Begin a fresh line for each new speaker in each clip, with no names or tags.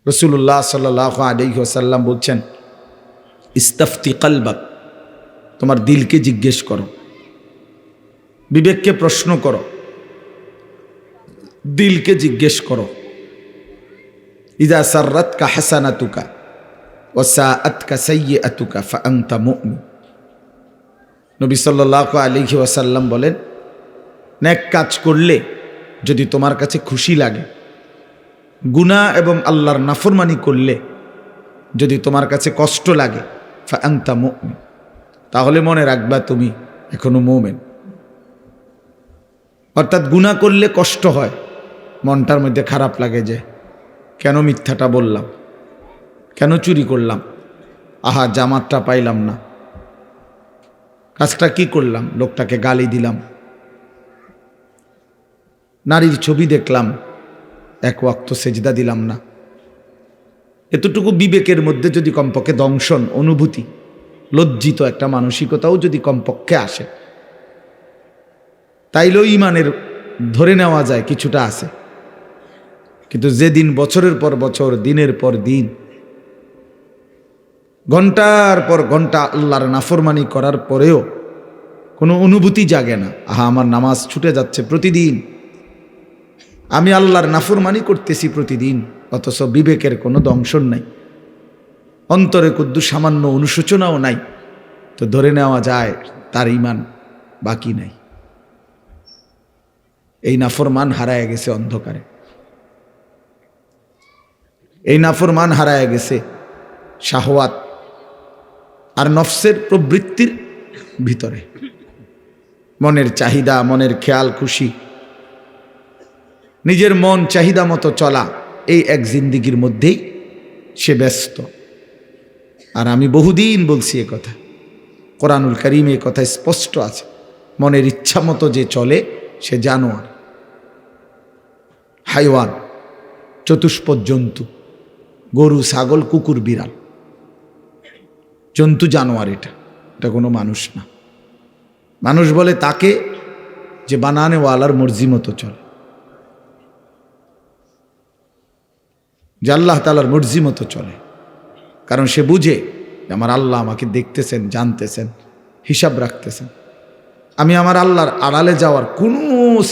রাসূলুল্লাহ সাল্লাল্লাহু আলাইহি ওয়াসাল্লাম বলছেন, ইস্তাফতি কলবাক, তোমার দিলকে জিজ্ঞেস করো, বিবেককে প্রশ্ন করো, দিলকে জিজ্ঞেস করো। ইযা সাররাতকা হাসানাতুকা ওয়া সাআতকা সাইয়্যাতুকা ফাআনতা মুমিন। নবী সাল্লাল্লাহু আলাইহি ওয়াসাল্লাম বলেন, নেক কাজ করলে যদি তোমার কাছে খুশি লাগে, গুনাহ এবং আল্লাহর নাফরমানি করলে যদি তোমার কাছে কষ্ট লাগে, ফাআনতা মুমিন, তাহলে মনে রাখবা তুমি এখনো মুমিন। অর্থাৎ গুনাহ করলে কষ্ট হয়, মনটার মধ্যে খারাপ লাগে যে কেন মিথ্যাটা বললাম, কেন চুরি করলাম, আহা জামাতটা পাইলাম না, কাজটা কি করলাম, লোকটাকে গালি দিলাম, নারীর ছবি দেখলাম, এক ওয়াক্ত সেজদা দিলাম না। এতটুকু বিবেকের মধ্যে যদি কমপক্ষে দংশন, অনুভূতি, লজ্জিত একটা মানসিকতাও যদি কমপক্ষে আসে, তাইলেও ইমানের ধরে নেওয়া যায় কিছুটা আছে। কিন্তু যেদিন বছরের পর বছর, দিনের পর দিন, ঘন্টার পর ঘন্টা আল্লাহর নাফরমানি করার পরেও কোনো অনুভূতি জাগে না, আহা আমার নামাজ ছুটে যাচ্ছে প্রতিদিন, আমি আল্লাহর নাফরমানি করতেছি প্রতিদিন, অথচ বিবেকের কোনো দংশন নাই, অন্তরে কুদ্দু সামান্য অনুশোচনাও নাই, তো ধরে নেওয়া যায় তার ঈমান বাকি নাই। এই নাফরমান হারায় গেছে অন্ধকারে, এই নাফরমান হারায় গেছে শাহওয়াত আর নফসের প্রবৃত্তির ভিতরে। মনের চাহিদা, মনের খেয়াল খুশি, নিজের মন চাহিদা মতো চলা, এই এক জিন্দিগির মধ্যেই সে ব্যস্ত। আর আমি বহুদিন বলছি এ কথা, কোরআনুল কারীমে এ কথা স্পষ্ট আছে, মনের ইচ্ছা মতো যে চলে সে জানোয়ার, হাইওয়ান, চতুষ্পদ জন্তু, গরু, ছাগল, কুকুর, বিড়াল, জন্তু, জানোয়ার। এটা কোনো মানুষ না। মানুষ বলে তাকে যে বানানেওয়ালার মর্জি মতো চলে, যে আল্লাহ তাআলার মর্জি মতো চলে, কারণ সে বুঝে যে আমার আল্লাহ আমাকে দেখতেছেন, জানতেছেন, হিসাব রাখতেছেন। আমি আমার আল্লাহর আড়ালে যাওয়ার কোনো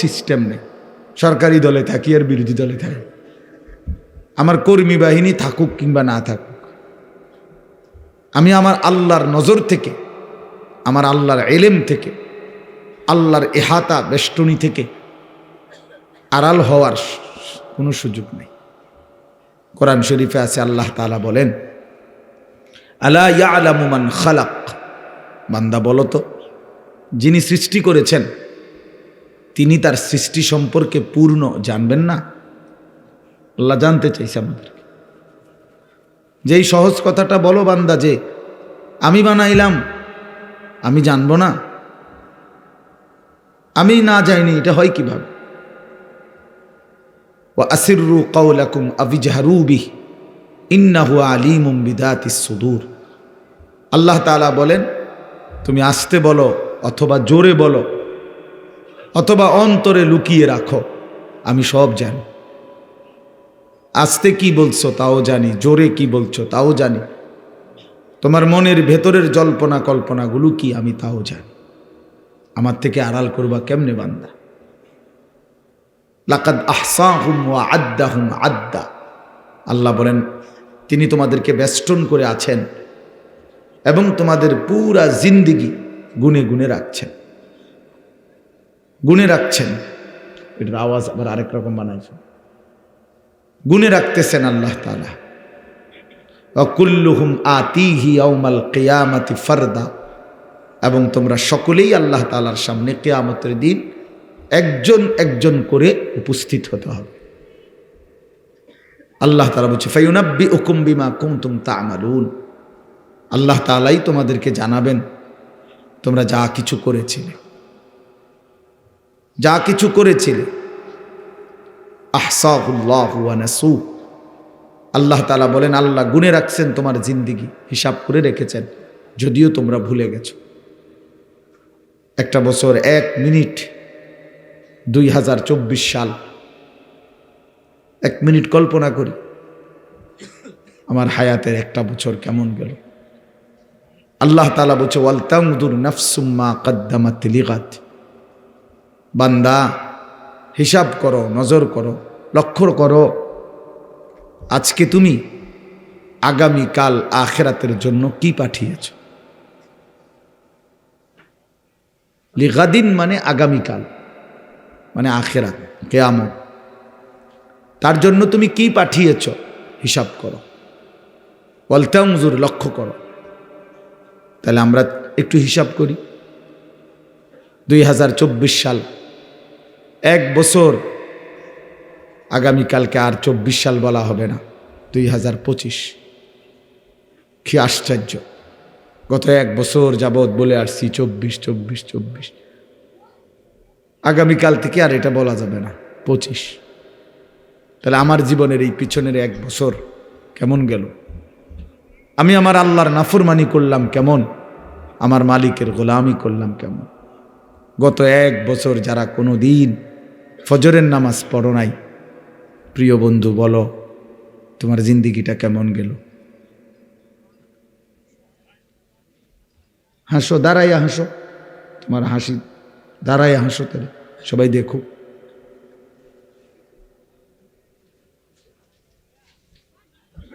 সিস্টেম নেই, সরকারি দলে থাকি আর বিরোধী দলে থাকি, আমার কর্মী বাহিনী থাকুক কিংবা না থাকুক, আমি আমার আল্লাহর নজর থেকে, আমার আল্লাহর এলেম থেকে, আল্লাহর এহাতা বেষ্টনী থেকে আড়াল হওয়ার কোনো সুযোগ নেই। কোরআন শরীফে আছে, আল্লাহ তাআলা বলেন, আলা ইয়ালামু মান খালাক, বান্দা বলো তো, যিনি সৃষ্টি করেছেন তিনি তার সৃষ্টি সম্পর্কে পূর্ণ জানবেন না? আল্লাহ জানতে চাইছে আমাদেরকে। যেই সহজ কথাটা বলো বান্দা, যে আমি বানাইলাম, আমি জানবো না, আমি না যাইনি, এটা হয় কিভাবে? ওয়া আসিররু কাওলাকুম আবিজহারু বিহি ইন্নাহু আলিমুম বিদাতিস সুদূর। আল্লাহ তাআলা বলেন, তুমি আস্তে বলো অথবা জোরে বলো অথবা অন্তরে লুকিয়ে রাখো, আমি সব জানি। আস্তে কি বলছো তাও জানি, জোরে কি বলছো তাও জানি, তোমার মনের ভেতরের জল্পনা কল্পনাগুলো কি আমি তাও জানি। আমার থেকে আড়াল করবা কেমনে বান্দা? লাকাদ আহসাহুম ওয়া আদ্দাহুম আদ্দা। আল্লাহ বলেন, তিনি তোমাদেরকে বেষ্টন করে আছেন এবং তোমাদের পুরা জিন্দিগি গুনে গুনে রাখছেন, গুনে রাখছেন। এটার আওয়াজ আবার আরেক রকম বানাইছে, গুনে রাখতেছেন আল্লাহ তাআলা। ওয়া কুল্লুহুম আতিহি ইয়াউমাল কিয়ামাতি ফারদা, এবং তোমরা সকলেই আল্লাহ তাআলার সামনে কিয়ামতের দিন একজন একজন করে উপস্থিত হতে হবে। আল্লাহ তাআলা বলছে, ফায়ুনাব্বিউকুম বিমা কুনতুম তা'মালুন। আল্লাহ তাআলাই তোমাদেরকে জানাবেন তোমরা যা কিছু করেছিলে, যা কিছু করেছিলে। আহসাহুল্লাহু ওয়া নাসু। আল্লাহ তাআলা বলেন, আল্লাহ গুনে রাখছেন তোমার জিন্দিগি, হিসাব করে রেখেছেন, যদিও তোমরা ভুলে গেছো। একটা বছর 1 মিনিট, 2024 সাল, 1 মিনিট কল্পনা করি, আমার হায়াতের একটা বছর কেমন গেল। আল্লাহ তাআলা বলছে ওয়াল তানজুর নাফসুম মা কদ্দামাত লিগাদ, বান্দা হিসাব করো, নজর করো, লক্ষ্য করো আজকে তুমি আগামীকাল আখিরাতের জন্য কি পাঠিয়েছ। লিগাদিন মানে আগামীকাল, মানে আখিরাত, কিয়ামত। তার জন্য তুমি কি পাঠিয়েছ হিসাব করো। ওয়াল তানজুর, লক্ষ্য করো। তাহলে আমরা একটু হিসাব করি। 2024 সাল, এক বছর, আগামীকালকে আর 24 সাল বলা হবে না, 2025। কি আশ্চর্য, গত এক বছর যাবৎ বলে আসছি 24। আগামীকাল থেকে আর এটা বলা যাবে না, 25। তাহলে আমার জীবনের এই পিছনের এক বছর কেমন গেল। আমি আমার আল্লাহর নাফরমানি করলাম কেমন, আমার মালিকের গোলামি করলাম কেমন। গত এক বছর যারা কোনো দিন ফজরের নামাজ পড়ো নাই, প্রিয় বন্ধু বলো তোমার জিন্দিগিটা কেমন গেল। হাসো, দাঁড়াইয়া হাসো, তোমার হাসি দাঁড়াইয়া হাসো, তাহলে সবাই দেখো।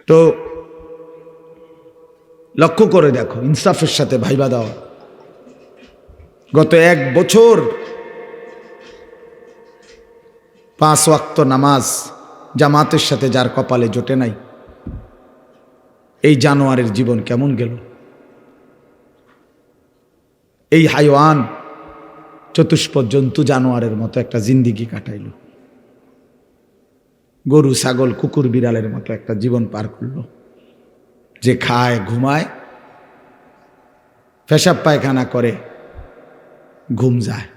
তো লক্ষ্য করে দেখো, ইনসাফের সাথে ভাইবা দাও। গত এক বছর 5 ওয়াক্ত নামাজ জামাতের সাথে যার কপালে জোটে নাই, এই জানোয়ারের জীবন কেমন গেল। এই হাইওয়ান, চতুষ্পদ জন্তু জানোয়ারের মতো একটা জিন্দিগি কাটাইল। গরু, ছাগল, কুকুর, বিড়ালের মতো একটা জীবন পার করল, যে খায়, ঘুমায়, পেশাব পায়খানা করে, ঘুম যায়,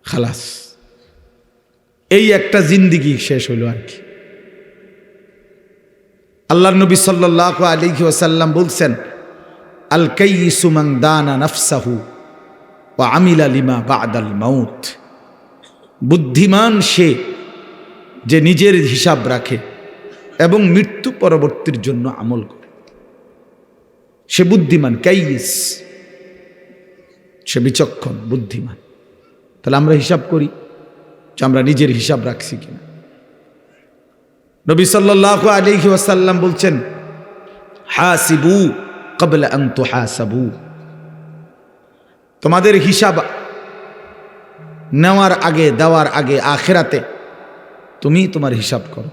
খালাস। এই একটা জিন্দিগি শেষ হইল আর কি। আল্লাহর নবী সাল্লাল্লাহু আলাইহি ওয়াসাল্লাম বলছেন, আল কাইয়িসু মান দানা নাফসাহু ওয়া আমিলা লিমা বা'দাল মাউত। বুদ্ধিমান সে যে নিজের হিসাব রাখে এবং মৃত্যু পরবর্তীর জন্য আমল করে, সে বুদ্ধিমান। কাইয়িস, সে বিচক্ষণ, বুদ্ধিমান। তাহলে আমরা হিসাব করি যে আমরা নিজের হিসাব রাখছি কিনা। নবী সাল্লাল্লাহু আলাইহি ওয়াসাল্লাম বলছেন, হাসিবু ক্বাবলা আন তুহাসাবু। তোমাদের হিসাব নেওয়ার আগে, দেওয়ার আগে আখিরাতে তুমি তোমার হিসাব করো।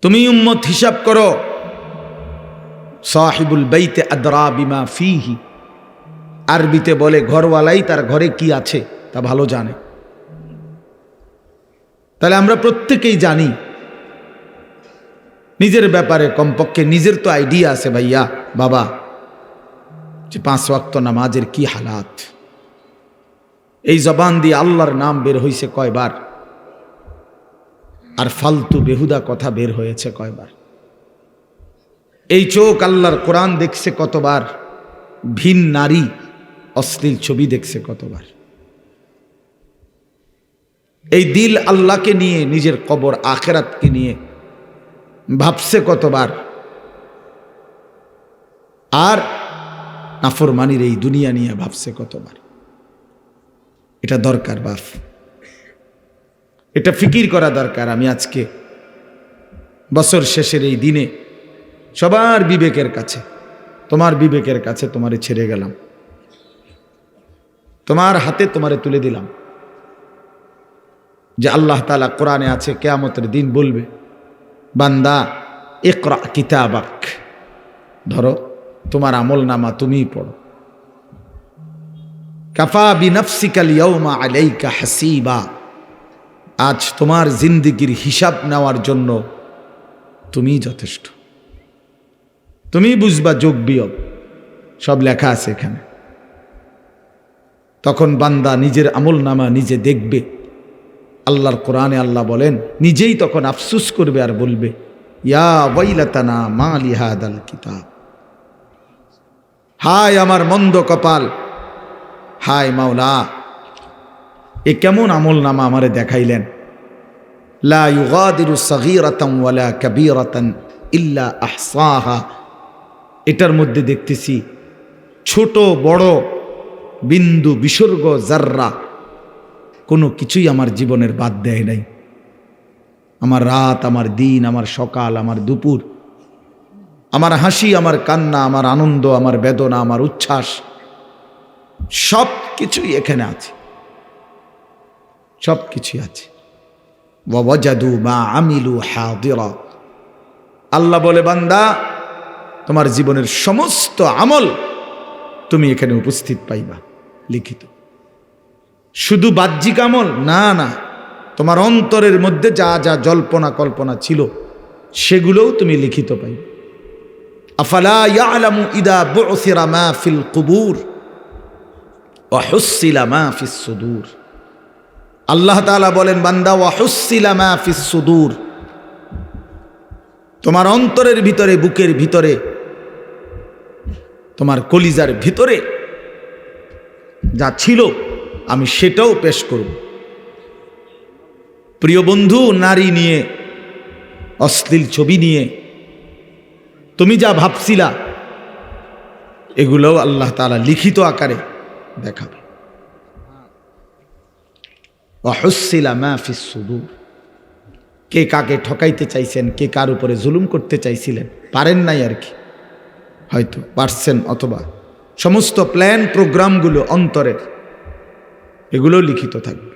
তুমি উম্মত হিসাব করো। সাহিবুল বাইতে আদরা বিমা ফিহি, আরবিতে বলে ঘরওয়ালাই তার ঘরে কি আছে তা ভালো জানে। তাহলে আমরা প্রত্যেকেই জানি নিজের ব্যাপারে, কমপক্ষে নিজের তো আইডিয়া আছে ভাইয়া বাবা, যে 5 ওয়াক্ত নামাজের কি হালাত। এই জবান দিয়ে আল্লাহর নাম বের হয়েছে কয়বার, আর ফালতু বেহুদা কথা বের হয়েছে কয়বার। এই চোখ আল্লাহর কোরআন দেখছে কতবার, ভিন নারী অশ্লীল ছবি দেখছে কতবার। এই দিল আল্লাহকে নিয়ে, নিজের কবর আখিরাতকে নিয়ে ভাবছে কতবার। আর নাফরমানির এই দুনিয়া নিয়ে ভাবছে কতবার। এটা দরকার বাপ, এটা ফিকির করা দরকার। আমি আজকে বছর শেষের এই দিনে সবার বিবেকের কাছে, তোমার বিবেকের কাছে তোমারে ছেড়ে গেলাম, তোমার হাতে তোমারে তুলে দিলাম, যে আল্লাহ তাআলা কোরআনে আছে কিয়ামতের দিন বলবে, বান্দা ইকরা কিতাবাক, ধরো তোমার আমল নামা তুমিই পড়ো। কাফা বিনাফসিকাল ইয়াউমা আলাইকা হাসিবা, আজ তোমার জিন্দেগির হিসাব নেওয়ার জন্য তুমিই যথেষ্ট। তুমি বুঝবা যোগ বিয়োগ সব লেখা আছে এখানে। তখন বান্দা নিজের আমল নামা নিজে দেখবে। আল্লাহর কোরআনে আল্লাহ বলেন, নিজেই তখন আফসুস করবে আর বলবে, ইয়া ওয়াইলাতানা মা লিহাদাল কিতাব, হায় আমার মন্দ কপাল, হায় মাওলা, এ কেমন আমল নামা আমারে দেখাইলেন। লা ইউগাদিরু সাগীরাতান ওয়ালা কাবীরাতান ইল্লা আহসাহা। এটার মধ্যে দেখতেছি ছোট বড় বিন্দু বিসর্গ জাররা কোনো কিছুই আমার জীবনের বাদ দেয় নাই। আমার রাত, আমার দিন, আমার সকাল, আমার দুপুর, আমার হাসি, আমার কান্না, আমার আনন্দ, আমার বেদনা, আমার উচ্ছ্বাস, সব কিছুই এখানে আছে, সব কিছুই আছে। ওয়াজাদু মা আমিলু হাদিরা। আল্লাহ বলে, বান্দা তোমার জীবনের সমস্ত আমল তুমি এখানে উপস্থিত পাইবা লিখিত। শুধু বাহ্যিক আমল না, না, তোমার অন্তরের মধ্যে যা যা জল্পনা কল্পনা ছিল সেগুলোও তুমি লিখিত পাইবে। আফালা ইয়ালামু ইদা বুসিরা মা ফিল কুবুর ওয়া হুসিলা মা ফিস সুদূর। আল্লাহ তাআলা বলেন, বান্দা ওয়া হুসিলা মা ফিস সুদূর, তোমার অন্তরের ভিতরে, বুকের ভিতরে, তোমার কলিজার ভিতরে যা ছিল আমি সেটাও পেশ করব। প্রিয় বন্ধু, নারী নিয়ে, অশ্লীল ছবি নিয়ে তুমি যা ভাবছিলা এগুলোও আল্লাহ তাআলা লিখিত আকারে দেখাবে। ওয়া হুসিলা মা ফিস সুদূর। কে কাকে ঠকাইতে চাইছেন, কে কার উপরে জুলুম করতে চাইছিলেন, পারেন নাই আর কি, হয়তো পারছেন, অথবা সমস্ত প্ল্যান প্রোগ্রামগুলো অন্তরের, এগুলো লিখিত থাকবে।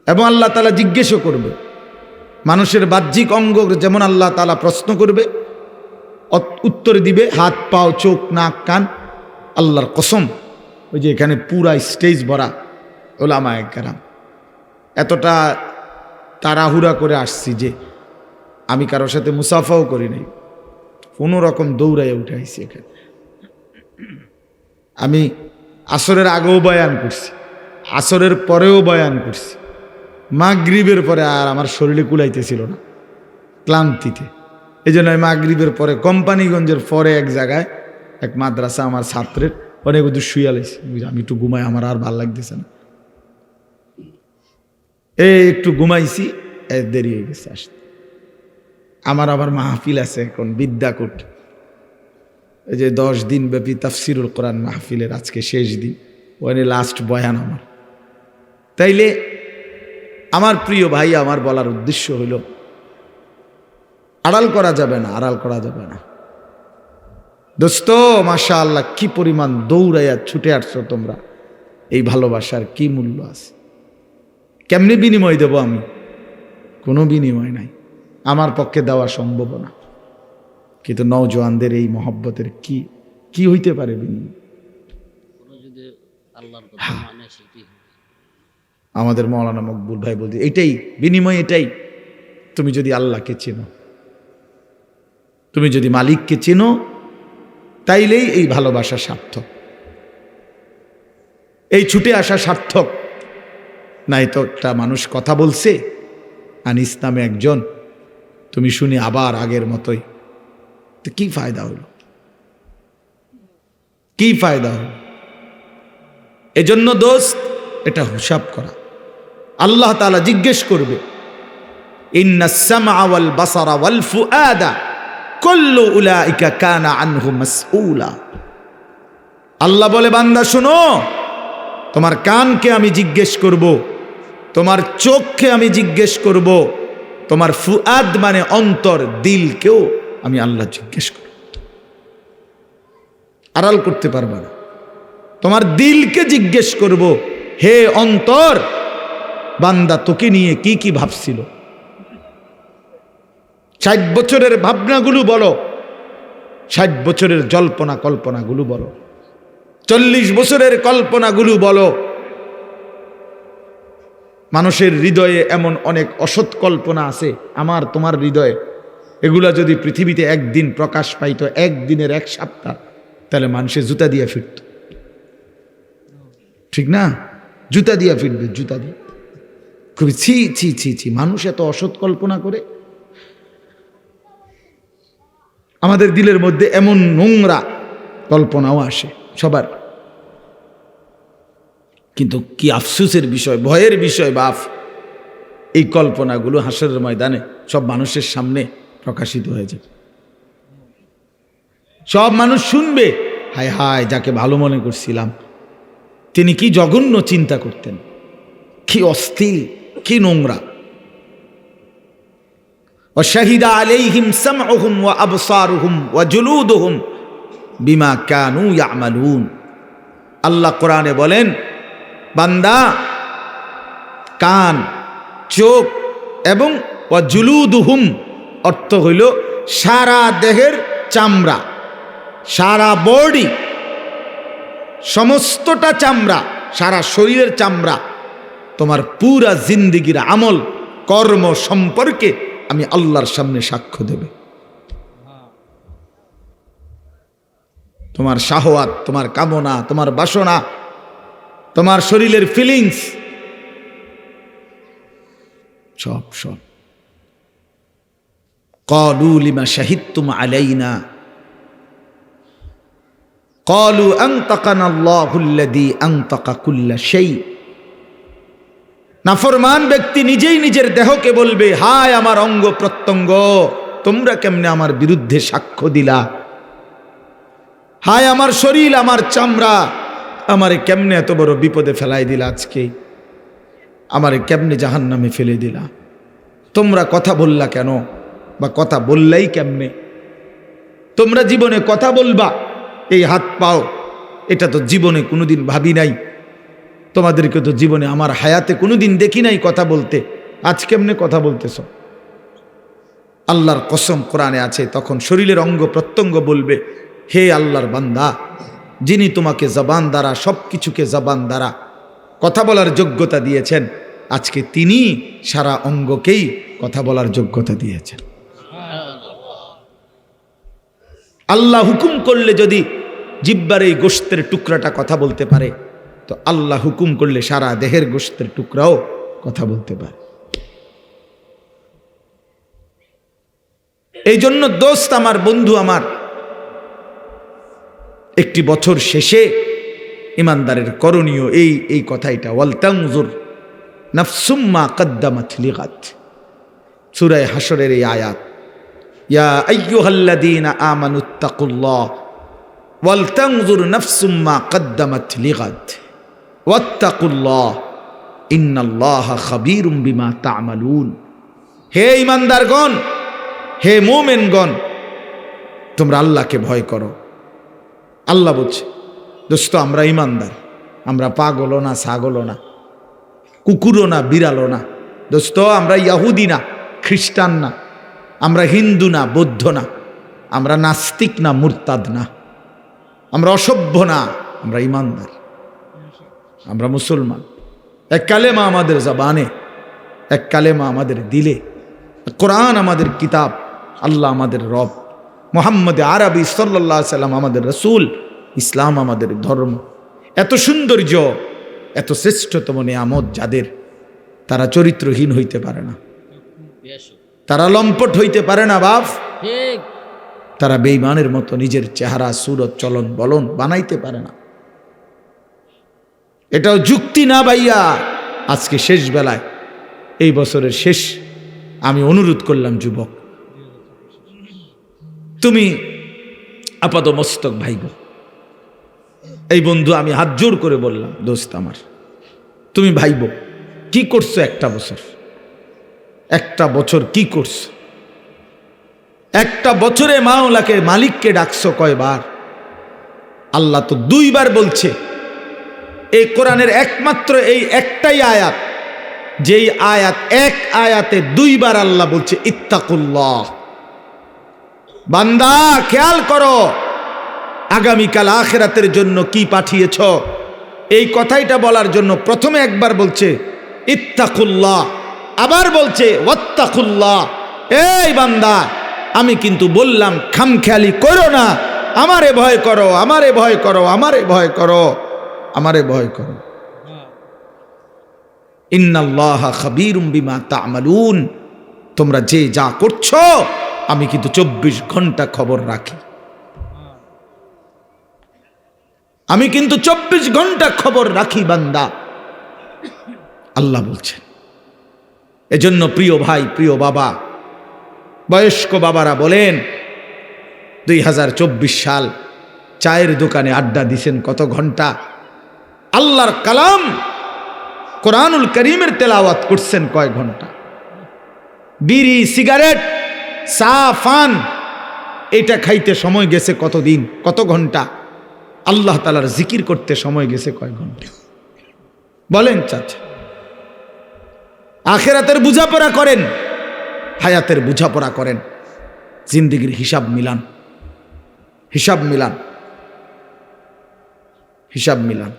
এবং আল্লাহ তাআলা জিজ্ঞেসও করবে। মানুষের বাহ্যিক অঙ্গ যেমন আল্লাহ তাআলা প্রশ্ন করবে, উত্তর দিবে, হাত পাও, চোখ, নাক, কান। আল্লাহর কসম, ওই যে এখানে পুরা স্টেজ ভরা ওলামায়ে কেরাম, এতটা তাড়াহুড়া করে আসছি যে আমি কারোর সাথে মুসাফাও করি নাই, কোনো রকম দৌড়াইয়া উঠে আইছি এখানে। আমি আসরের আগেও বয়ান করছি, আসরের পরেও বয়ান করছি, মাগরিবের পরে আর আমার শরীরে কুলাইতেছিল না ক্লান্তিতে। এই জন্য আমি মাগরিবের পরে কোম্পানিগঞ্জের পরে এক জায়গায় এক মাদ্রাসা আমার ছাত্রের অনেক দূর শুয়ে লাইছি, আমি একটু ঘুমাই, আমার আর ভাল লাগতেছে না, একটু ঘুমাইছি, দেরি হয়ে গেছে আসতে। আমার আবার মাহফিল আছে এখন বিদ্যাকূট, এই যে 10 দিন ব্যাপী তাফসিরুল কোরআন মাহফিলের আজকে শেষ দিন, ওখানে লাস্ট বয়ান আমার। তাইলে আমার প্রিয় ভাই, আমার বলার উদ্দেশ্য হলো, আড়াল করা যাবে না, আড়াল করা যাবে না। দোস্ত, মাশাআল্লাহ, কি পরিমাণ দৌড়াইয়া ছুটে আসছো তোমরা, এই ভালোবাসার কি মূল্য আছে? কেমনি বিনিময় দেব আমি? কোনো বিনিময় নাই, আমার পক্ষে দেওয়া সম্ভব না। কিন্তু নওজোয়ানদের এই মহব্বতের কি কি হইতে পারে বিনিময়? আমাদের মৌলানা মকবুল ভাই বলতে, এটাই বিনিময়, এটাই। তুমি যদি আল্লাহকে চেনো, তুমি যদি মালিককে চেনো, তাইলেই এই ভালোবাসা সার্থক, এই ছুটে আসা সার্থক। নাই তো একটা মানুষ কথা বলছে আনিস নামে একজন, তুমি শুনি আবার আগের মতোই, তো কি ফায়দা হলো? কি ফায়দা হলো? এজন্য দোস্ত, এটা হিসাব করা। আল্লাহ তাআলা জিজ্ঞেস করবে, ইন্নাস সামআ ওয়াল বাসারা ওয়াল ফুআদা কুল্লু উলাইকা কানা আনহু মাসউলা। আল্লাহ বলে, বান্দা শোনো, তোমার কানকে আমি জিজ্ঞেস করব, তোমার চোখকে আমি জিজ্ঞেস করব, তোমার ফুআদ মানে অন্তর, দিলকেও আমি আল্লাহ জিজ্ঞেস করব। আড়াল করতে পারবা না। তোমার দিলকে জিজ্ঞেস করব, হে অন্তর, বান্দা তোকে নিয়ে কি কি ভাবছিল? 60 বছরের ভাবনাগুলো বলো, 60 বছরের জল্পনা কল্পনাগুলো বলো, 40 বছরের কল্পনাগুলো বলো। মানুষের হৃদয়ে এমন অনেক অসৎ কল্পনা আছে, আমার তোমার হৃদয়ে। এগুলা যদি পৃথিবীতে একদিন প্রকাশ পাইতো, একদিনের 1 সপ্তাহ, তাহলে মানুষের জুতা দিয়ে ফিরত, ঠিক না? জুতা দিয়ে ফিরবে, জুতা দিয়ে। খুবই ছি ছি ছি ছি, মানুষ এত অসৎ কল্পনা করে। আমাদের দিলের মধ্যে এমন নোংরা কল্পনাও আসে সবার। কিন্তু কি আফসোসের বিষয়, ভয়ের বিষয় বাপ, এই কল্পনাগুলো হাসরের ময়দানে সব মানুষের সামনে প্রকাশিত হয়ে যাবে। সব মানুষ শুনবে, হায় হায়, যাকে ভালো মনে করছিলাম তিনি কি জঘন্য চিন্তা করতেন, কি অস্থির, কি নোংরা। وشهد عليهم سمعهم وأبصارهم وجلودهم بما كانوا يعملون। আল্লাহ কোরআনে বলেন, বান্দা কান, চোখ এবং ওয়াজুলুদুহুম অর্থ হইল সারা দেহের চামড়া, সারা বডি, সমস্তটা চামড়া, সারা শরীরের চামড়া, তোমার পুরা জিন্দেগির আমল কর্ম সম্পর্কে আমি আল্লাহর সামনে সাক্ষ্য দেবে। তোমার শাহওয়াত, তোমার কামনা, তোমার বাসনা, তোমার শরীরের ফিলিংস, সব সব। ক্বালু লিমা শাহিদতুম আলাইনা ক্বালু আনতাকানা আল্লাহুল্লাযী আনতাকা কুল্লা শাই। নাফরমান ব্যক্তি নিজেই নিজের দেহকে বলবে, হায় আমার অঙ্গ প্রত্যঙ্গ, তোমরা কেমনে আমার বিরুদ্ধে সাক্ষ্য দিলা? হায় আমার শরীর, আমার চামড়া, আমারে কেমনে এত বড় বিপদে ফেলাই দিলা, আজকে আমারে কেমনে জাহান্নামে ফেলে দিলা? তোমরা কথা বললা কেন, বা কথা বললাই কেমনে? তোমরা জীবনে কথা বলবা, এই হাত পাও, এটা তো জীবনে কোনোদিন ভাবি নাই। তোমাদেরকে তো জীবনে আমার হায়াতে কোনোদিন দেখি নাই কথা বলতে, আজ কেমনে কথা বলতেছ? আল্লাহর কসম, কোরআনে আছে, তখন শরীরের অঙ্গ প্রত্যঙ্গ বলবে, হে আল্লাহর বান্দা, যিনি তোমাকে জবান দ্বারা, সব কিছুকে জবান দ্বারা কথা বলার যোগ্যতা দিয়েছেন, আজকে তিনি সারা অঙ্গকেই কথা বলার যোগ্যতা দিয়েছেন। আল্লাহ হুকুম করলে যদি জিহ্বার এই গোশতের টুকরাটা কথা বলতে পারে, তো আল্লাহ হুকুম করলে সারা দেহের গোশতের টুকরাও কথা বলতে পারে। এই জন্য দোস্ত আমার, বন্ধু আমার, একটি বছর শেষে ইমানদারের করণীয় এই কথাইটা, ওয়াল তানজুর নাফসুম মা কদ্দামাত লিগাদ। সূরা হাশরের এই আয়াত, ইয়া আইয়ুহাল্লাযীনা আমানুত্তাকুল্লাহ ওয়াল তানজুর নাফসুম মা কদ্দামাত লিগাদ ওয়াত্তাকুল্লাহ ইন্নাল্লাহা খাবীরুম বিমা তা'মালুন। হে ইমানদারগণ, হে মুমিনগণ, তোমরা আল্লাহকে ভয় করো। আল্লাহ বলছে, দোস্ত আমরা ইমানদার, আমরা পাগলও না, ছাগলও না, কুকুরও না, বিড়ালও না। দোস্ত আমরা ইয়াহুদি না, খ্রিস্টান না, আমরা হিন্দু না, বৌদ্ধ না, আমরা নাস্তিক না, মুরতাদ না, আমরা অসভ্য না, আমরা ইমানদার, আমরা মুসলমান। এক কালেমা আমাদের জবানে, এক কালেমা আমাদের দিলে, কোরআন আমাদের কিতাব, আল্লাহ আমাদের রব, মুহাম্মদ আরবি সাল্লাল্লাহু আলাইহি সাল্লাম আমাদের রসুল, ইসলাম আমাদের ধর্ম। এত সৌন্দর্য, এত শ্রেষ্ঠতম নিয়ামত যাদের, তারা চরিত্রহীন হইতে পারে না, তারা লম্পট হইতে পারে না বাপ, তারা বেঈমানের মতো নিজের চেহারা, সুরত, চলন বলন বানাইতে পারে না। এটাও যুক্তি না ভাইয়া। আজকে শেষ বেলায়, এই বছরের শেষ, আমি অনুরোধ করলাম, যুবক তুমি আপাত মস্তক ভাইব। এই বন্ধু, আমি হাত জোর করে বললাম, দোস্ত আমার, তুমি ভাইব, কি করছো একটা বছর, একটা বছর কি করছো? একটা বছরে মাওলাকে, মালিককে ডাকছো কয়বার? আল্লাহ তো 2 বার বলছে। এই কোরআনের একমাত্র এই একটাই আয়াত, যেই আয়াত, এক আয়াতে 2 বার আল্লাহ বলছে ইত্তাকুল্লাহ। বান্দা খেয়াল করো, আগামীকাল আখিরাতের জন্য কি পাঠিয়েছ, এই কথাইটা বলার জন্য প্রথমে একবার বলছে ইত্তাকুল্লাহ, আবার বলছে ওয়াত্তাকুল্লাহ। এই বান্দা, আমি কিন্তু বললাম খামখেয়ালি করো না, আমারে ভয় করো, আমারে ভয় করো, আমারে ভয় করো, আমারে ভয় করো। ইন্নাল্লাহা খাবীরুম বিমা তা'মালুন। তোমরা যে যা করছো, আমি কিন্তু 24 ঘন্টা খবর রাখি, আমি কিন্তু 24 ঘন্টা খবর রাখি বান্দা। আল্লাহ বলছেন, এজন্য প্রিয় ভাই, প্রিয় বাবা, বয়স্ক বাবারা বলেন, 2024 সাল, চায়ের দোকানে আড্ডা দিছেন কত ঘন্টা, আল্লাহর কালাম কোরআনুল করিমের তেলাওয়াত করছেন কয় ঘন্টা, বিড়ি সিগারেট চা পান এটা খাইতে সময় গেছে কতদিন, কত ঘন্টা, আল্লাহ তাআলার জিকির করতে সময় গেছে কয় ঘন্টা বলেন চাচা। আখিরাতের বুঝাপড়া করেন, হায়াতের বুঝাপড়া করেন, জিন্দেগির হিসাব মিলান, হিসাব মিলান, হিসাব মিলান,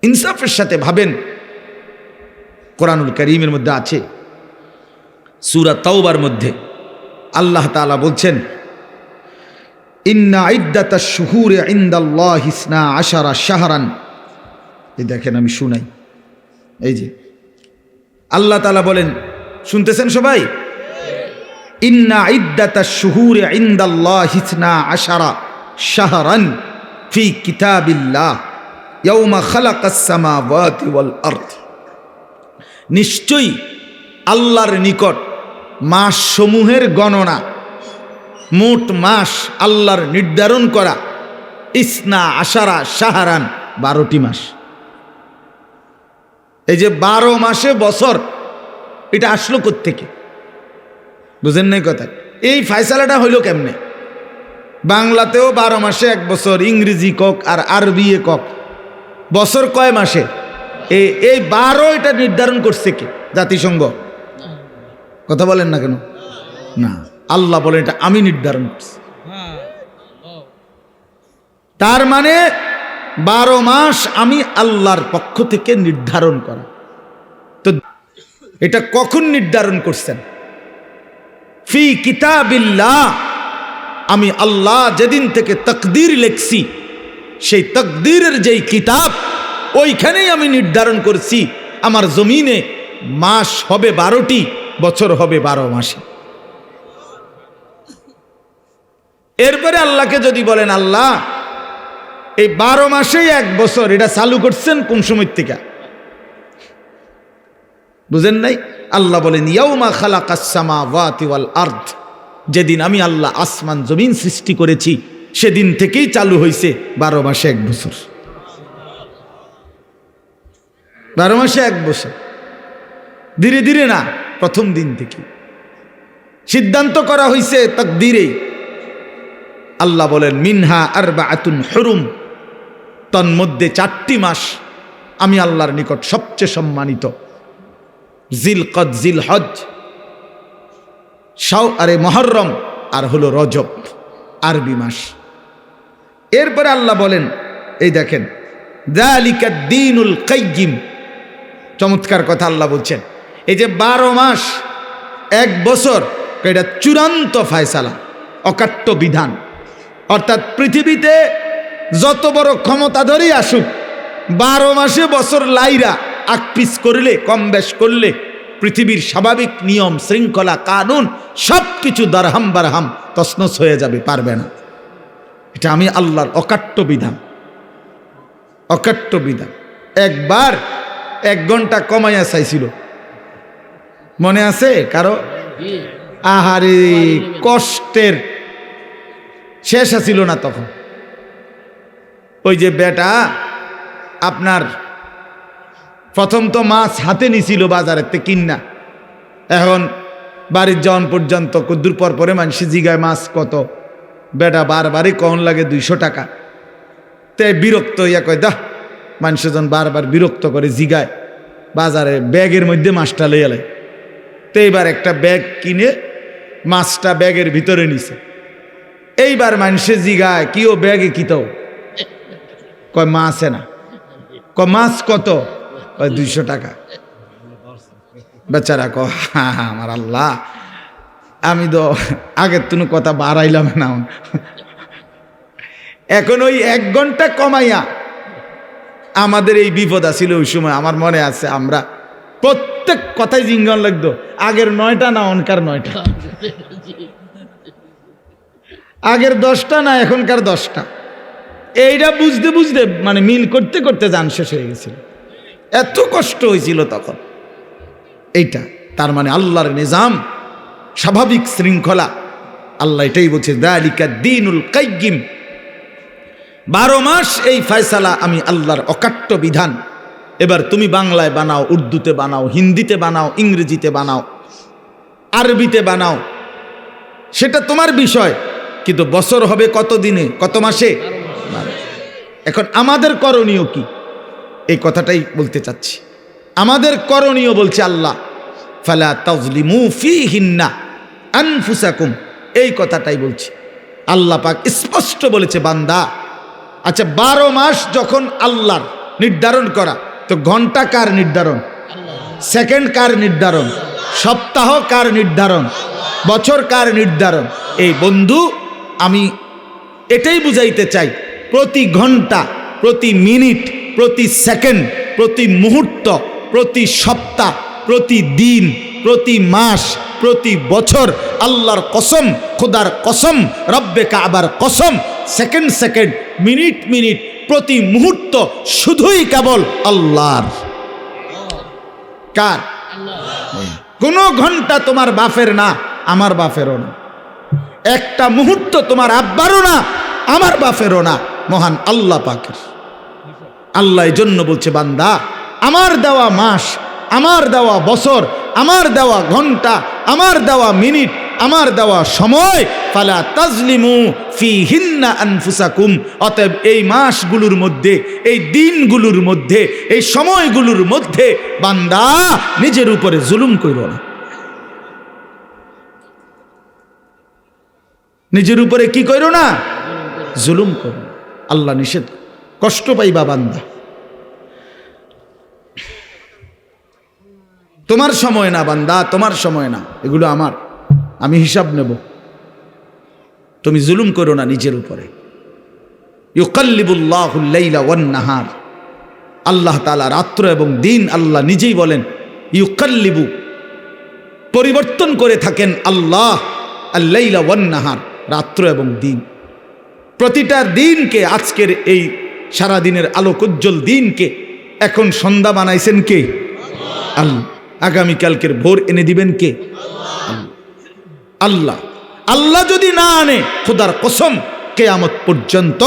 ইনসাফের সাথে ভাবেন। কোরআনুল কারীমের মধ্যে আছে, সূরা তাওবার মধ্যে আল্লাহ তাআলা বলছেন, ইন্না ইদ্দাতাশ শুহুরি ইনদাল্লাহি 12 শাহরান। এই দেখেন আমি শুনাই, এই যে আল্লাহ তাআলা বলেন, শুনতেছেন সবাই? ইন্না ইদ্দাতাশ শুহুরি ইনদাল্লাহি 12 শাহরান ফি কিতাবিল্লাহ ইয়াউমা খালাকাস সামাওয়াতি ওয়াল আরদ। নিশ্চয়ই আল্লাহর নিকট মাস সমূহের গণনা, মোট মাস আল্লাহর নির্ধারণ করা 12 শাহরান, 12টি মাস। এই যে 12 মাসে বছর, এটা আসলো কোত্থেকে? বুঝেন নাই কথা? এই ফায়সালাটা হইল কেমনে? বাংলাতেও 12 মাসে এক বছর, ইংরেজি কক আর আরবি কক, বছর কয় মাসে? এই 12 এটা নির্ধারণ করছে কে? জাতিসংঘ? কথা বলেন না কেন? না, আল্লাহ বলেন এটা আমি নির্ধারণ করছি। তার মানে 12 মাস আমি আল্লাহর পক্ষ থেকে নির্ধারণ করা। তো এটা কখন নির্ধারণ করছেন? ফি কিতাবিল্লাহ, আমি আল্লাহ যেদিন থেকে তাকদীর লিখছি, সেই তাকদীরের যেই কিতাব, ওইখানেই আমি নির্ধারণ করছি আমার জমিনে মাস হবে 12টি, বছর হবে 12 মাসে। এরপরে আল্লাহকে যদি বলেন, আল্লাহ এই 12 মাসেই এক বছর, এটা চালু করছেন কোন সময় থেকে? বুঝেন নাই? আল্লাহ বলেন ইয়াউমা খালাকাস সামাওয়াতি ওয়াল আরদ, যেদিন আমি আল্লাহ আসমান জমিন সৃষ্টি করেছি সেদিন থেকেই চালু হয়েছে 12 মাসে এক বছর। 12 মাসে এক বছর, ধীরে ধীরে না, প্রথম দিন থেকে সিদ্ধান্ত করা হয়েছে তাকদীরে। আল্লাহ বলেন মিনহা আরবাআতুন হুরুম, তন্মধ্যে 4টি মাস আমি আল্লাহর নিকট সবচেয়ে সম্মানিত, জিলকদ, জিলহজ, মুহররম আর হলো রজব, আরবি মাস। এরপরে আল্লাহ বলেন, এই দেখেন যালিকাদ দীনুল কাইয়্যিম, চমৎকার কথা আল্লাহ বলছেন। এই যে 12 মাস এক বছর, এটা চূড়ান্ত ফায়সালা, অকাট্য বিধান। অর্থাৎ পৃথিবীতে যত বড় ক্ষমতাধরই আসুক, 12 মাসে বছর লাইরা আকপিস করলে, কম বেশ করলে, পৃথিবীর স্বাভাবিক নিয়ম শৃঙ্খলা কানুন সব কিছু দারহাম বারহাম তছনছ হয়ে যাবে, পারবে না। এটা আমি আল্লাহর অকাট্য বিধান, অকাট্য বিধান। একবার 1 ঘন্টা কমাইয়া চাইছিল, মনে আছে কারো? আহারে কষ্টের শেষ আছিল না তখন। ওই যে বেটা আপনার প্রথম তো মাছ হাতে নিছিল বাজারের থেকে কিনা, এখন বাড়ির যাওয়ান পর্যন্ত কদ্দুর পর পরে মানুষ জিগায় মাছ কত, বেটা বারবারই কখন লাগে 200 টাকা। তে বিরক্ত হইয়া কয়, দা মানুষজন বারবার বিরক্ত করে জিগায়, বাজারে ব্যাগের মধ্যে মাছটা লইয়া লাই। তো এইবার একটা ব্যাগ কিনে মাছটা ব্যাগের ভিতরে নিছে। এইবার মানুষে জিগায়, কি ও ব্যাগে কি তো? কয় মাছ না। কয় মাছ কত? কয় 200 টাকা। বেচারা কয়, হ্যাঁ আমার আল্লাহ, আমি তো আগের তুমি কথা বাড়াইলাম না। এখন ওই 1 ঘন্টা কমাইয়া আমাদের এই বিপদ আছিল ওই সময়। আমার মনে আছে আমরা প্রত্যেক কথাই জিঙ্গন লাগতো, আগের 9টা না অনকার 9টা, আগের 10টা না এখনকার 10টা। এইটা বুঝতে বুঝতে মানে মিল করতে করতে জান শেষ হয়ে গেছিল, এত কষ্ট হয়েছিল তখন। এইটা তার মানে আল্লাহর নিজাম, স্বাভাবিক শৃঙ্খলা। আল্লাহ এটাই বলছে, যালিকা দ্বীনুল কাইয়্যিম, 12 মাস এই ফয়সালা আমি আল্লাহর অকাট্য বিধান। এবার তুমি বাংলায় বানাও, উর্দুতে বানাও, হিন্দিতে বানাও, ইংরেজিতে বানাও, আরবিতে বানাও, সেটা তোমার বিষয়, কিন্তু বছর হবে কত দিনে, কত মাসে? এখন আমাদের করণীয় কি, এই কথাটাই বলতে চাচ্ছি। আমাদের করণীয় বলছে আল্লাহ, ফালা তাজলিমু ফীহিন্না আনফুসাকুম, এই কথাটাই বলছি। আল্লাহ পাক স্পষ্ট বলেছে, বান্দা, আচ্ছা 12 মাস যখন আল্লাহর নির্ধারণ করা, তো ঘন্টা কার নির্ধারণ? সেকেন্ড কার নির্ধারণ? সপ্তাহ কার নির্ধারণ? বছর কার নির্ধারণ? এই বন্ধু, আমি এটাই বুঝাইতে চাই, প্রতি ঘন্টা, প্রতি মিনিট, প্রতি সেকেন্ড, প্রতি মুহূর্ত, প্রতি সপ্তাহ, প্রতি দিন, প্রতি মাস, প্রতি বছর আল্লাহর কসম, খোদার কসম, রব্বে কাবার কসম, সেকেন্ড সেকেন্ড, মিনিট মিনিট, প্রতি মুহূর্ত শুধুই কেবল আল্লাহর। কার? কোন ঘন্টা তোমার বাপের না, আমার বাপেরও না। একটা মুহূর্ত তোমার আব্বারও না, আমার বাপেরও না, মহান আল্লাহ পাকের। আল্লাহ এই জন্য বলছে, বান্দা, আমার দেওয়া মাস, আমার দেওয়া বছর, আমার দেওয়া ঘন্টা, আমার দেওয়া মিনিট, আমার দেওয়া সময়, ফালা তাজলিমু ফীহিন্না আনফুসাকুম, অতএব এই মাসগুলোর মধ্যে, এই দিনগুলোর মধ্যে, এই সময়গুলোর মধ্যে বান্দা নিজের উপরে জুলুম করো না। নিজের উপরে কি করো না? জুলুম করো। আল্লাহ নিষেধ, কষ্ট পাইবা বান্দা। তোমার সময় না বান্দা, তোমার সময় না, এগুলো আমার, আমি হিসাব নেব। তুমি জুলুম করো না নিজের উপরে। ইউকাল্লিবুল্লাহুল লাইলা ওয়ান নাহার, আল্লাহ তাআলা রাত্র এবং দিন, আল্লাহ নিজেই বলেন ইউকাল্লিবু, পরিবর্তন করে থাকেন আল্লাহ, আল লাইলা ওয়ান নাহার, রাত্র এবং দিন। প্রতিটা দিনকে, আজকের এই সারাদিনের আলোকোজ্জ্বল দিনকে এখন সন্ধ্যা বানাইছেন কে? আল্লাহ। আগামীকালকের ভোর এনে দিবেন কে? আল্লাহ। আল্লাহ যদি না আনে, খোদার কসম, কিয়ামত পর্যন্ত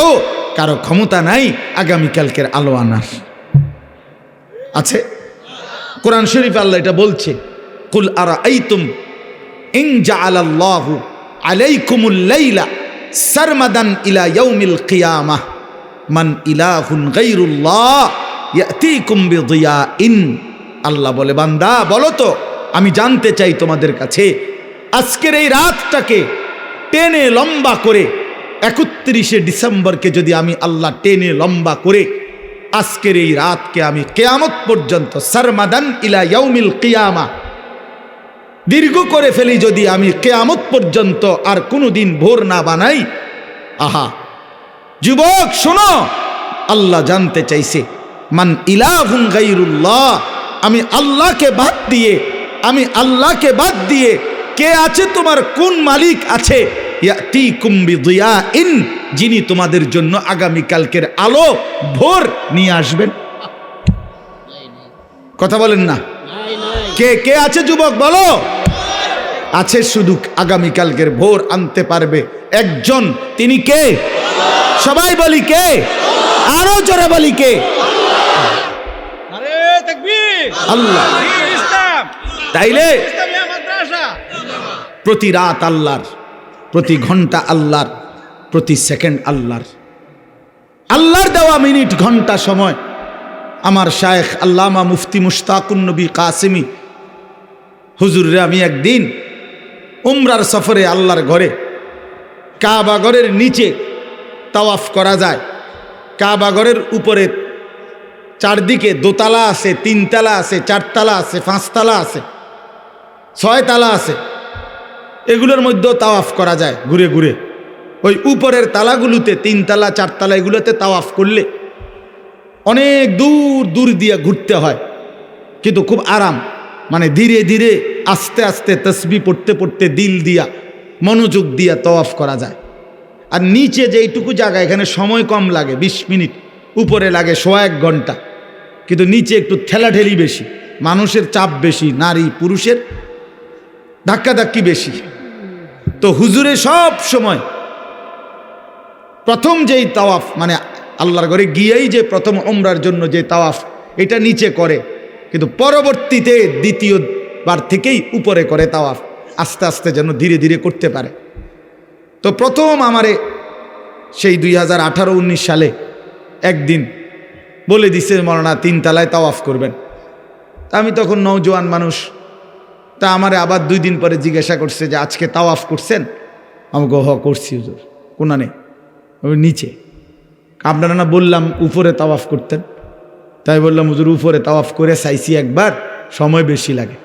কারো ক্ষমতা নাই আগামীকালকের আলো আনার। আছে কোরআন শরীফ আল্লাহ এটা বলছে, কুল আরাআইতুম ইন জাআলাল্লাহু আলাইকুমুল লাইলা সারমাদান ইলা ইয়াউমিল কিয়ামাহ মান ইলাহুন গায়রুল্লাহ ইয়াতিকুম বিদিয়াইন। আল্লাহ বলে, বান্দা বলো তো, আমি জানতে চাই তোমাদের কাছে, আজকের এই রাতটাকে টেনে লম্বা করে 31শে ডিসেম্বরকে যদি আমি আল্লাহ টেনে লম্বা করে আজকের এই রাতকে আমি কিয়ামত পর্যন্ত, সারমাদান ইলা ইয়াউমিল কিয়ামা, দীর্ঘ করে ফেলি, যদি আমি কিয়ামত পর্যন্ত আর কোনোদিন ভোর না বানাই। আহা যুবক শোনো, আল্লাহ জানতে চাইছে, মান ইলাহুন গায়রুল্লাহ, আমি আল্লাহকে বাদ দিয়ে, আমি আল্লাহকে বাদ দিয়ে কে আছে? তোমার কোন মালিক আছে? ইয়াতিকুম বিদিয়াইন, যিনি তোমাদের জন্য আগামীকালকের আলো, ভোর নিয়ে আসবেন। কথা বলেন না, কে কে আছে যুবক বলো? আছে, শুধু আগামীকালকের ভোর আনতে পারবে একজন, তিনি কে? সবাই বলি কে? আরো জোরে বলি কে? আল্লাহ। তাইলে প্রতি রাত আল্লাহর, প্রতি ঘন্টা আল্লাহর, প্রতি সেকেন্ড আল্লাহর। আল্লাহর দেওয়া মিনিট ঘন্টা সময়। আমার শায়েখ আল্লামা মুফতি মুশতাকুন নবী কাসেমি হুজুররে আমি একদিন উমরার সফরে আল্লাহর ঘরে, কাবা ঘরের নিচে তাওয়াফ করা যায়, কাবা ঘরের উপরে চারদিকে দোতলা আছে, 3 তলা আছে, 4 তলা আছে, 5 তলা আছে, 6 তলা আছে, এগুলোর মধ্যেও তাওয়াফ করা যায় ঘুরে ঘুরে। ওই উপরের তালাগুলোতে, 3 তলা 4 তলা, এগুলোতে তাওয়াফ করলে অনেক দূর দূর দিয়ে ঘুরতে হয়, কিন্তু খুব আরাম, মানে ধীরে ধীরে আস্তে আস্তে তসবিহ পড়তে পড়তে দিল দিয়া, মনোযোগ দিয়া তাওয়াফ করা যায়। আর নিচে যেইটুকু জায়গা, এখানে সময় কম লাগে, 20 মিনিট, উপরে লাগে 1.25 ঘন্টা, কিন্তু নিচে একটু ঠেলাঠেলি বেশি। মানুষের চাপ বেশি, নারী পুরুষের ধাক্কাধাক্কি বেশি। তো হুজুরে সব সময় প্রথম যেই তাওয়াফ, মানে আল্লাহর ঘরে গিয়েই যে প্রথম উমরার জন্য যে তাওয়াফ, এটা নিচে করে, কিন্তু পরবর্তীতে দ্বিতীয়বার থেকেই উপরে করে তাওয়াফ, আস্তে আস্তে যেন ধীরে ধীরে করতে পারে। তো প্রথম আমারে সেই 2018-19 সালে একদিন বলে দিছে, মৌলানা 3 তলায় তাওয়াফ করবেন। তা আমি তখন নওজোয়ান মানুষ, তা আমারে আবার 2 দিন পরে জিজ্ঞাসা করছে যে আজকে তাওয়াফ করছেন? আমাকে করছি হুজুর। কোনানে? নিচে। আপনারা না বললাম উপরে তাওয়াফ করতেন? তাই বললাম হুজুর উপরে তাওয়াফ করে চাইছি একবার, সময় বেশি লাগে,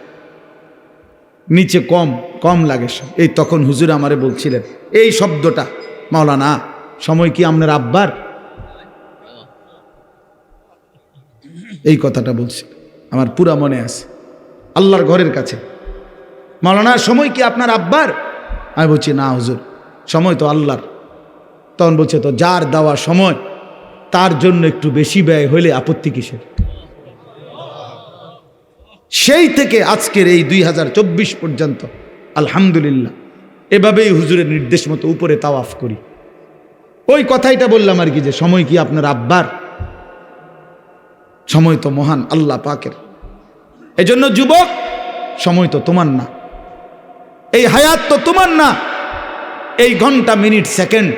নিচে কম লাগে। এই তখন হুজুর আমারে বলছিলেন এই শব্দটা, মাওলানা সময় কি আপনার আব্বার? এই কথাটা বলছি, আমার পুরা মনে আছে। আল্লাহর ঘরের কাছে, মাওলানা সময় কি আপনার আব্বার? আমি বলছি না হুজুর, সময় তো আল্লাহর। তখন বলছে তো যার দেওয়া সময় তার জন্য একটু বেশি ব্যয় হইলে আপত্তি কিসের? সেই থেকে আজকের এই 2024 পর্যন্ত আলহামদুলিল্লাহ এভাবেই হুজুরের নির্দেশ মতো উপরে তাওয়াফ করি। ওই কথাইটা বললাম আর কি, যে সময় কি আপনার আব্বার? সময় তো মহান আল্লাহ পাকের। এজন্য যুবক, সময় তো তোমার না, এই হায়াত তো তোমার না, এই ঘন্টা মিনিট সেকেন্ড